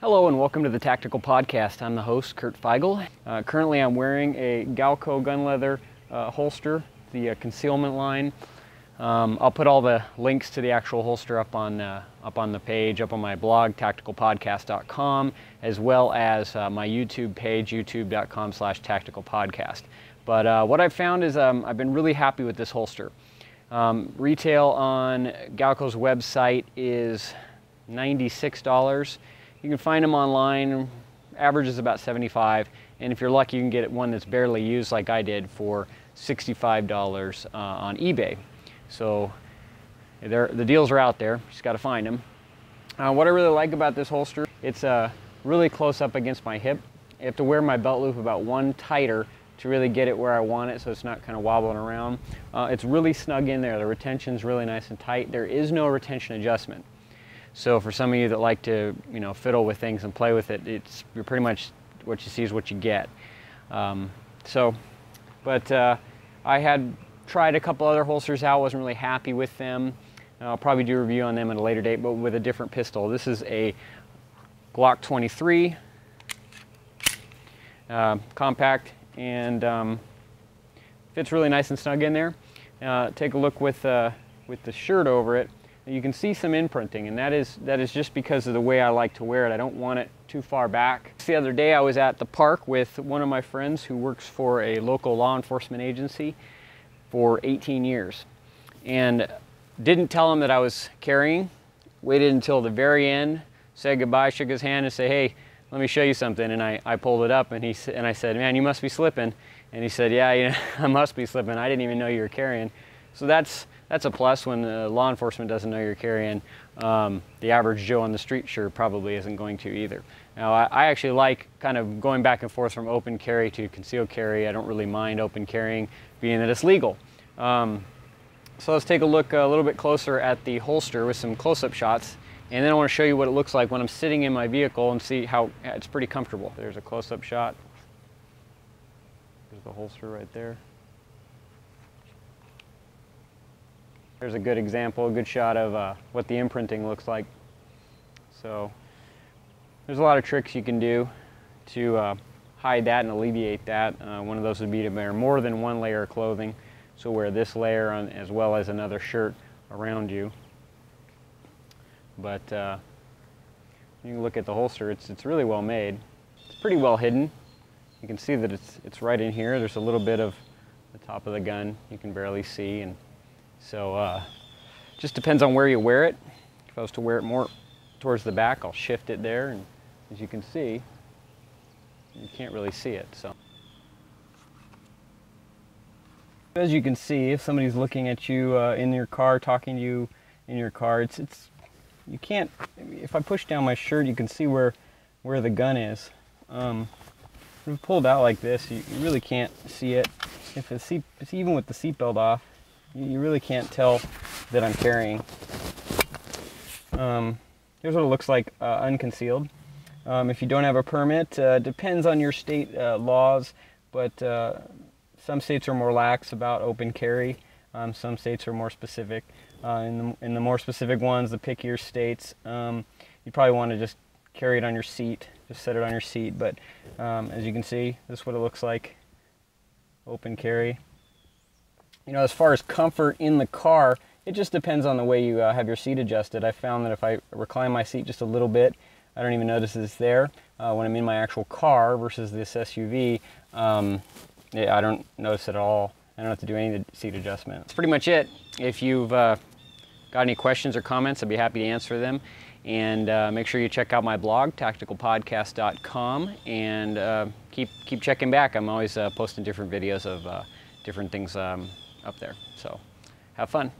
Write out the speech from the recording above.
Hello and welcome to the Tactical Podcast. I'm the host, Kurt Feigl. Currently I'm wearing a Galco gun leather holster, the concealment line. I'll put all the links to the actual holster up on the page, up on my blog, tacticalpodcast.com, as well as my YouTube page, youtube.com/tacticalpodcast. But what I've found is I've been really happy with this holster. Retail on Galco's website is $96. You can find them online, average is about $75, and if you're lucky you can get one that's barely used like I did for $65 on eBay. So the deals are out there, just got to find them. What I really like about this holster, it's really close up against my hip. I have to wear my belt loop about one tighter to really get it where I want it, so it's not kind of wobbling around. It's really snug in there. The retention's really nice and tight. There is no retention adjustment. So for some of you that like to, fiddle with things and play with it, you're pretty much what you see is what you get. I had tried a couple other holsters out, wasn't really happy with them. I'll probably do a review on them at a later date, but with a different pistol. This is a Glock 23 compact, and fits really nice and snug in there. Take a look with the shirt over it. You can see some imprinting, and that is just because of the way I like to wear it. I don't want it too far back. The other day I was at the park with one of my friends who works for a local law enforcement agency for 18 years, and didn't tell him that I was carrying. Waited until the very end, said goodbye, shook his hand and said, "Hey, let me show you something." And I pulled it up, and I said, "Man, you must be slipping." And he said, "Yeah, I must be slipping. I didn't even know you were carrying." So that's a plus when law enforcement doesn't know you're carrying. The average Joe on the street sure probably isn't going to either. Now I actually like kind of going back and forth from open carry to concealed carry. I don't really mind open carrying, being that it's legal. So let's take a look a little bit closer at the holster with some close-up shots, and then I want to show you what it looks like when I'm sitting in my vehicle and see how it's pretty comfortable. There's a close-up shot. There's the holster right there. There's a good example, a good shot of what the imprinting looks like. So there's a lot of tricks you can do to hide that and alleviate that. One of those would be to wear more than one layer of clothing. So wear this layer on, as well as another shirt around you. But you can look at the holster, it's really well made. It's pretty well hidden. You can see that it's right in here. There's a little bit of the top of the gun you can barely see, and so just depends on where you wear it. If I was to wear it more towards the back, I'll shift it there, and as you can see, you can't really see it. So as you can see, if somebody's looking at you in your car, talking to you in your car, you can't. If I push down my shirt, you can see where the gun is. If it's pulled out like this, you really can't see it. If it's even with the seatbelt off, you really can't tell that I'm carrying. Here's what it looks like unconcealed. If you don't have a permit, depends on your state laws, but some states are more lax about open carry. Some states are more specific. In the more specific ones, the pickier states, you probably want to just carry it on your seat, just set it on your seat. But as you can see, this is what it looks like, open carry. As far as comfort in the car, it just depends on the way you have your seat adjusted. I found that if I recline my seat just a little bit, I don't even notice it's there. When I'm in my actual car versus this SUV, I don't notice it at all. I don't have to do any of the seat adjustment. That's pretty much it. If you've got any questions or comments, I'd be happy to answer them. And make sure you check out my blog, tacticalpodcast.com, and keep checking back. I'm always posting different videos of different things up there. So have fun.